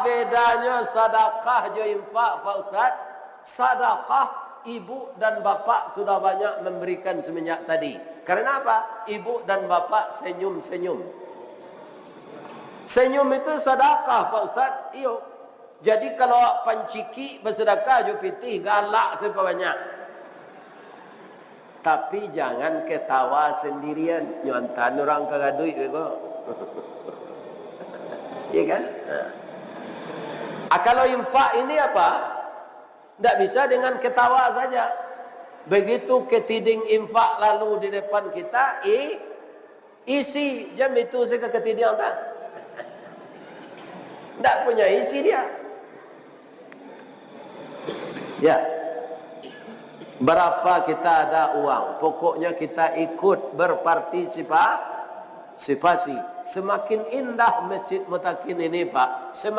bedanya sedekah jo infak Pak Ustaz? Sedekah ibu dan bapak sudah banyak memberikan semenjak tadi. Karena apa? Ibu dan bapak senyum-senyum. Senyum itu sedekah Pak Ustaz. Iyo. Jadi kalau panciki bersedekah jo pitih galak siapa banyak. Tapi jangan ketawa sendirian. Nyontan orang kagak duit kok. Iya kan? Kalau infak ini apa? Tidak bisa dengan ketawa saja. Begitu ketiding infak lalu di depan kita, isi jam itu saya ketiding apa? Tidak punya isi dia. Ya. Berapa kita ada uang, pokoknya kita ikut berpartisipasi. Semakin indah Masjid Mutakin ini Pak, semakin